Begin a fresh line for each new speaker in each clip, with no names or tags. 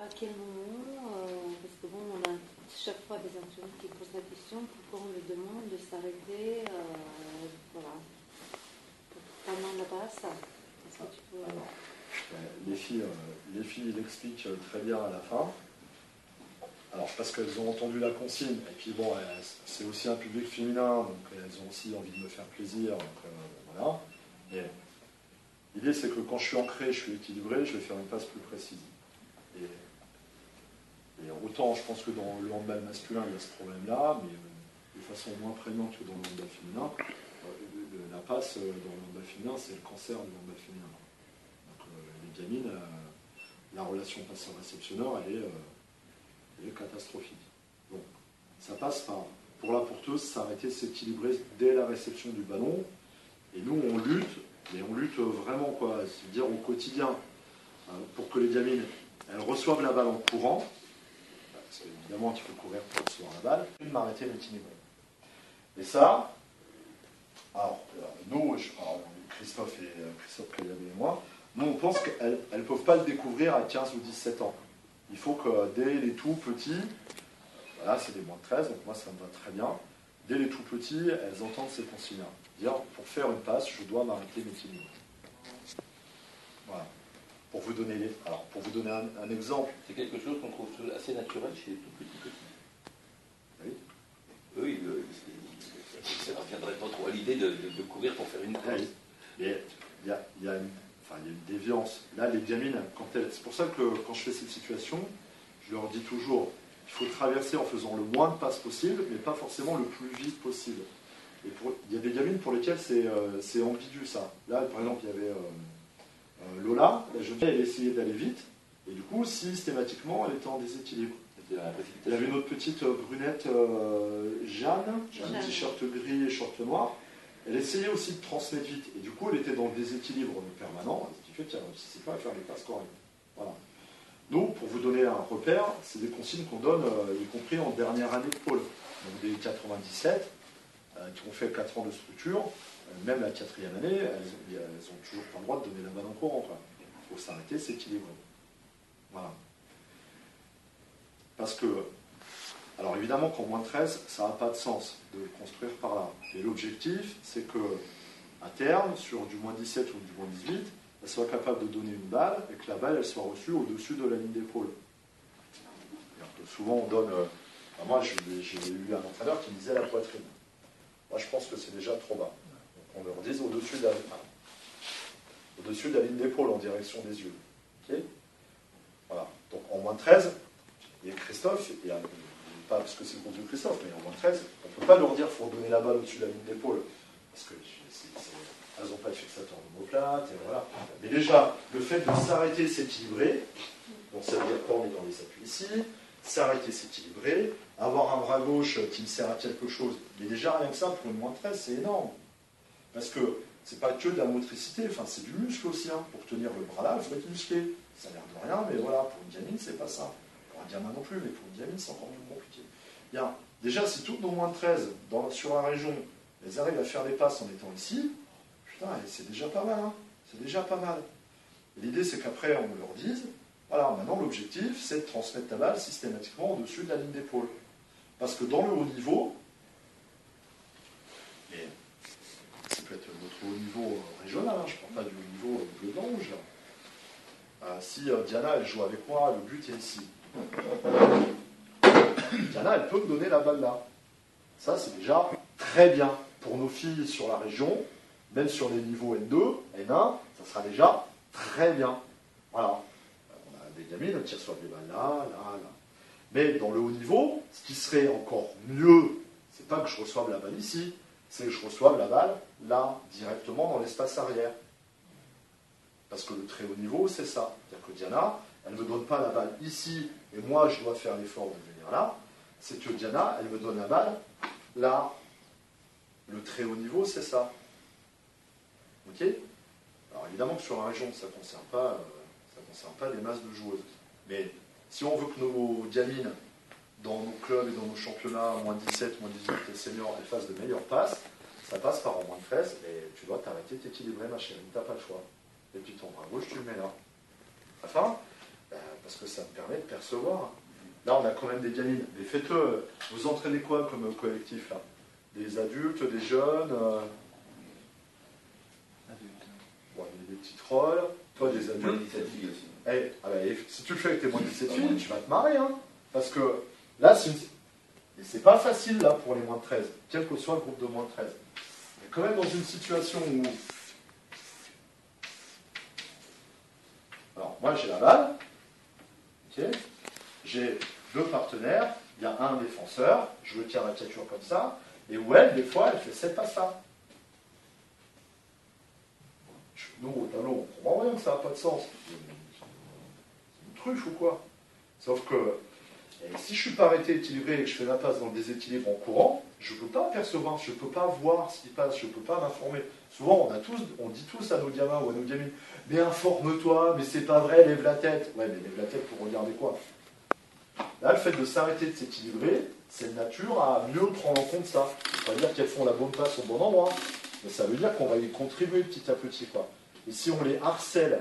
À quel moment, parce que bon, on a chaque fois des internautes qui posent la question, pourquoi on lui demande de s'arrêter, voilà, pendant la passe. Est-ce que tu peux...
Alors, les filles l'expliquent très bien à la fin. Alors, parce qu'elles ont entendu la consigne, et puis bon, c'est aussi un public féminin, donc elles ont aussi envie de me faire plaisir, donc voilà. Mais l'idée, c'est que quand je suis ancré, je suis équilibré, je vais faire une passe plus précise. Et autant, je pense que dans le handball masculin, il y a ce problème-là, mais de façon moins prégnante que dans le handball féminin, la passe dans le handball féminin, c'est le cancer du handball féminin. Donc, les gamines, la relation passeur-réceptionneur, elle est catastrophique. Donc, ça passe par, pour la porteuse, s'arrêter, s'équilibrer dès la réception du ballon. Et nous, on lutte, mais on lutte vraiment, quoi, c'est-à-dire au quotidien, pour que les gamines, elles reçoivent la balle en courant, parce qu'évidemment qu'il faut courir pour recevoir la balle, et de m'arrêter l'équilibre. Et ça, alors nous, Christophe Kayabe et moi, nous on pense qu'elles ne peuvent pas le découvrir à 15 ou 17 ans. Il faut que dès les tout petits, voilà, c'est des moins de 13, donc moi ça me va très bien, dès les tout petits, elles entendent ces consignes-là. Dire, pour faire une passe, je dois m'arrêter l'équilibre. Voilà. Pour vous donner un exemple.
C'est quelque chose qu'on trouve assez naturel chez les tout petits.
Oui.
Oui, ça ne reviendrait pas trop à l'idée de courir pour faire une passe.
Oui. Mais il y a une déviance. Là, les gamines, c'est pour ça que quand je fais cette situation, je leur dis toujours, il faut traverser en faisant le moins de passes possible, mais pas forcément le plus vite possible. Et il y a des gamines pour lesquelles c'est ambigu, ça. Là, par exemple, il y avait Lola, la jeune fille, elle essayait d'aller vite, et du coup, systématiquement, elle était en déséquilibre. Il y avait une autre petite brunette, Jeanne, un t-shirt gris et short noir. Elle essayait aussi de transmettre vite, et du coup, elle était dans le déséquilibre permanent, ce qui fait qu'elle ne réussissait pas à faire les passes correctes. Voilà. Nous, pour vous donner un repère, c'est des consignes qu'on donne, y compris en dernière année de pôle. Donc des 97, qui ont fait 4 ans de structure, même la 4e année, elles ont toujours pas le droit de donner la balle en courant. Il faut s'arrêter, s'équilibrer. Voilà. Parce que, alors évidemment qu'en moins de 13, ça n'a pas de sens de le construire par là. Et l'objectif, c'est que, à terme, sur du moins 17 ou du moins 18, elle soit capable de donner une balle et que la balle, elle soit reçue au-dessus de la ligne d'épaule. Souvent, on donne... moi, j'ai eu un entraîneur qui me disait la poitrine. Moi, je pense que c'est déjà trop bas. Donc, on leur dise au-dessus de la ligne d'épaule en direction des yeux. Okay, voilà. Donc, en moins de 13, il y a Christophe, pas parce que c'est le groupe de Christophe, mais en moins de 13, on ne peut pas leur dire qu'il faut donner la balle au-dessus de la ligne d'épaule. Parce que elles n'ont pas de fixateur d'omoplate, et voilà. Mais déjà, le fait de s'arrêter, s'équilibrer, donc ça veut dire qu'on est dans les appuis ici, s'arrêter, s'équilibrer, avoir un bras gauche qui me sert à quelque chose, mais déjà rien que ça, pour une moins de 13, c'est énorme. Parce que c'est pas que de la motricité, c'est du muscle aussi. Pour tenir le bras là, il faut être musclé. Ça a l'air de rien, mais voilà, pour une gamine, c'est pas ça. Pour un gamin non plus, mais pour une gamine, c'est encore plus compliqué. Bien. Déjà, si toutes nos moins de 13, sur la région, elles arrivent à faire des passes en étant ici, putain, c'est déjà pas mal. C'est déjà pas mal. L'idée, c'est qu'après, on leur dise, voilà, maintenant, l'objectif, c'est de transmettre ta balle systématiquement au-dessus de la ligne d'épaule. Parce que dans le haut niveau, et ça peut être notre haut niveau régional, je ne parle pas du haut niveau bleu blanc rouge. Si Diana, elle joue avec moi, le but est ici. Diana, elle peut me donner la balle là. Ça, c'est déjà très bien. Pour nos filles sur la région, même sur les niveaux N2, N1, ça sera déjà très bien. Voilà. On a des gamines qui reçoivent des balles là. Mais dans le haut niveau, ce qui serait encore mieux, c'est pas que je reçoive la balle ici, c'est que je reçoive la balle là, directement dans l'espace arrière. Parce que le très haut niveau, c'est ça. C'est-à-dire que Diana, elle ne me donne pas la balle ici, et moi, je dois faire l'effort de venir là. C'est que Diana, elle me donne la balle là. Le très haut niveau, c'est ça. Ok? Alors évidemment que sur la région, ça ne concerne pas les masses de joueuses. Mais si on veut que nos gamines, dans nos clubs et dans nos championnats, moins 17, moins 18 et seniors, elles fassent de meilleures passes, ça passe par en moins de 13, et tu dois t'arrêter, t'équilibrer, ma chérie, t'as pas le choix. Et puis ton bras gauche, tu le mets là. À la fin, parce que ça me permet de percevoir. Là, on a quand même des gamines. Mais faites-le. Vous entraînez quoi comme collectif, là? Des adultes, des jeunes
Adulte.
Ouais, des petits trolls. Toi, des
Moins de
adultes.
17 filles aussi.
Eh, ah bah, si tu le fais avec tes moins de 17 filles, tu vas te marrer, hein. Parce que là, et c'est pas facile, là, pour les moins de 13, quel que soit le groupe de moins de 13. Mais quand même dans une situation où... Alors, moi, j'ai la balle. Ok. J'ai 2 partenaires. Il y a un défenseur. Je le caricature comme ça. Et où elle, des fois, elle fait cette passe-là. Nous, au tableau, on comprend rien que ça n'a pas de sens. C'est une truffe ou quoi? Sauf que si je ne suis pas arrêté équilibré et que je fais la passe dans le déséquilibre en courant, je ne peux pas percevoir, je ne peux pas voir ce qui passe, je ne peux pas m'informer. Souvent, on dit tous à nos gamins ou à nos gamines, mais informe-toi, mais c'est pas vrai, lève la tête. Ouais, mais lève la tête pour regarder quoi? Là, le fait de s'arrêter, de s'équilibrer, c'est de nature à mieux prendre en compte ça. Ça veut pas dire qu'elles font la bonne passe au bon endroit, mais ça veut dire qu'on va y contribuer petit à petit, quoi. Et si on les harcèle,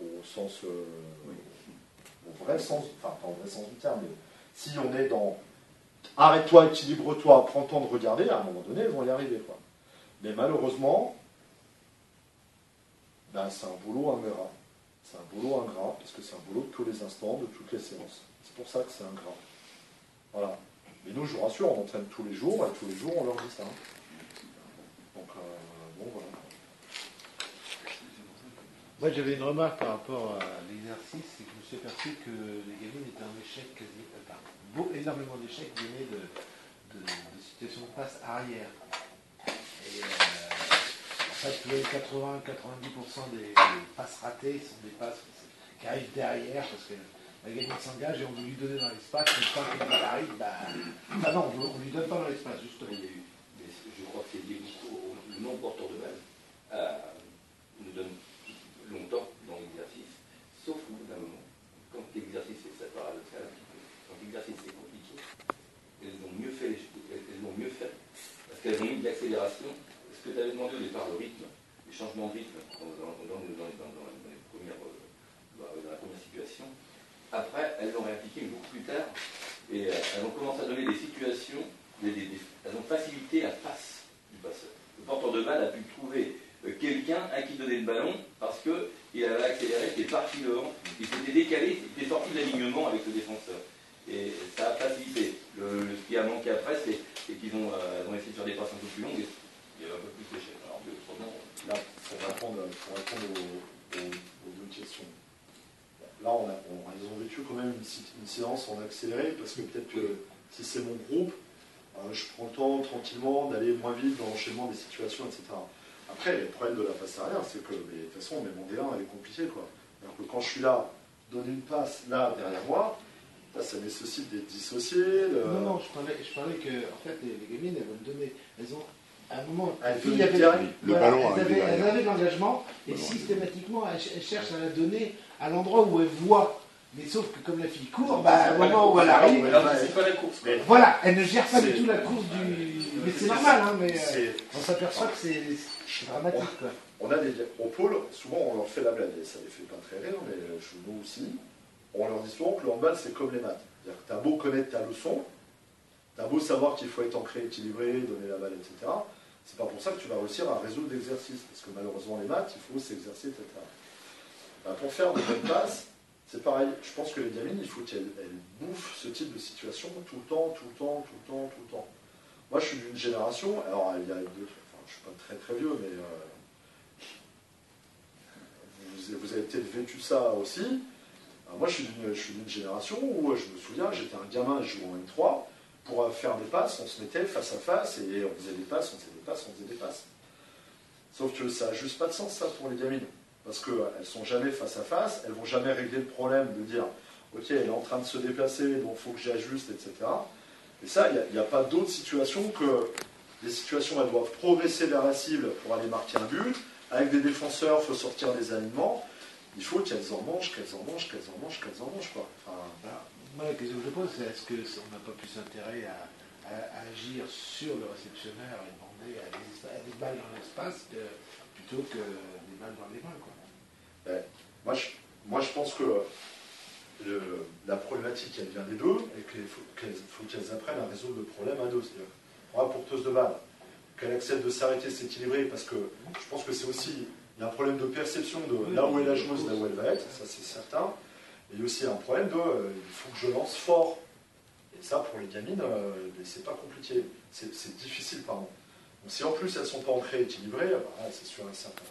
au sens, au vrai sens, enfin pas au vrai sens du terme, mais si on est dans arrête-toi, équilibre-toi, prends le temps de regarder, à un moment donné, elles vont y arriver, quoi. Mais malheureusement, ben, c'est un boulot ingrat. C'est un boulot ingrat, parce que c'est un boulot de tous les instants, de toutes les séances. C'est pour ça que c'est ingrat. Voilà. Mais nous, je vous rassure, on entraîne tous les jours, et tous les jours, on leur dit ça. Donc, bon, voilà.
Moi, j'avais une remarque par rapport à l'exercice, c'est que je me suis aperçu que les gamines étaient en échec quasi, énormément d'échecs venaient de situations de passe arrière. Et en fait, tous les 80-90% des passes ratées sont des passes qui arrivent derrière parce que la gamine s'engage et on veut lui donner dans l'espace, mais quand elle arrive, bah non, on ne lui donne pas dans l'espace, justement.
Il y a eu, mais je crois que c'est lié au non-porteur de balle. Nous donne longtemps dans l'exercice, sauf au bout d'un moment, quand l'exercice est ça paradoxal un petit peu, quand l'exercice est compliqué, elles ont mieux fait, parce qu'elles ont mis de l'accélération. Ce que tu avais demandé au départ, le rythme, les changements de rythme dans la première situation, après, elles l'ont réappliqué beaucoup plus tard, et elles ont commencé à donner des situations, elles ont facilité la passe du passeur. Le porteur de balle a pu trouver quelqu'un à qui donner le ballon parce qu'il avait accéléré, il était parti devant, il s'était décalé, il était sorti de l'alignement avec le défenseur. Et ça a facilité. Ce qui a manqué après, c'est qu'ils ont essayé de faire des passes un peu plus longues et il y avait un peu plus d'échecs. Alors que autrement,
Là, pour répondre aux 2 questions. Là, ils ont vécu quand même une séance en accéléré, parce que peut-être que si c'est mon groupe, je prends le temps tranquillement d'aller moins vite dans l'enchaînement des situations, etc. Après, le problème de la passe arrière, c'est que, mais, de toute façon, mon D1, elle est compliquée, quoi. Alors que quand je suis là, donner une passe là, derrière moi, là, ça nécessite d'être dissocié.
Non, je parlais que, en fait, les gamines, elles veulent donner, elles ont, à un moment,
le ballon
elles avaient de l'engagement, et systématiquement, elles cherchent à la donner à l'endroit où elles voient. Mais sauf que comme la fille court, au moment où elle arrive,
c'est pas la course.
Voilà, elle ne gère pas du tout la course du... Mais c'est normal, hein, mais on s'aperçoit que c'est dramatique, quoi.
On a au pôle, souvent on leur fait la blague, et ça les fait pas très rire, mais nous aussi, on leur dit souvent que le handball c'est comme les maths. C'est-à-dire que tu as beau connaître ta leçon, tu as beau savoir qu'il faut être ancré, équilibré, donner la balle, etc. C'est pas pour ça que tu vas réussir à résoudre l'exercice, parce que malheureusement les maths, il faut s'exercer, etc. Pour faire de bonnes passes, c'est pareil. Je pense que les gamines, il faut qu'elles bouffent ce type de situation tout le temps. Moi, je suis d'une génération, alors il y a je ne suis pas très très vieux, mais vous avez peut-être vécu ça aussi. Alors, moi, je suis d'une génération où je me souviens, j'étais un gamin, je jouais en M3, pour faire des passes, on se mettait face à face et on faisait des passes, on faisait des passes. Sauf que ça n'a juste pas de sens, ça, pour les gamines. Parce qu'elles ne sont jamais face à face, elles ne vont jamais régler le problème de dire ok, elle est en train de se déplacer, donc il faut que j'ajuste, etc. Et ça, il n'y a pas d'autre situation que des situations où elles doivent progresser vers la cible pour aller marquer un but. Avec des défenseurs, il faut sortir des alignements. Il faut qu'elles en mangent, quoi. Enfin,
Moi, la question que je pose, c'est est-ce qu'on n'a pas plus intérêt à agir sur le réceptionneur et demander à des balles dans l'espace plutôt que des balles dans les mains, quoi.
moi, moi je pense que la problématique, elle vient des deux, et qu'il faut qu'elles apprennent à résoudre le problème à deux. C'est-à-dire, pour la porteuse de balle, qu'elle accepte de s'arrêter, s'équilibrer, parce que je pense que c'est aussi, il y a un problème de perception de là où est la joueuse, là où elle va être, ça c'est certain. Et il y a aussi un problème de, il faut que je lance fort. Et ça, pour les gamines, c'est pas compliqué, c'est difficile, pardon. Donc si en plus elles ne sont pas ancrées, équilibrées, bah, c'est sûr et certain.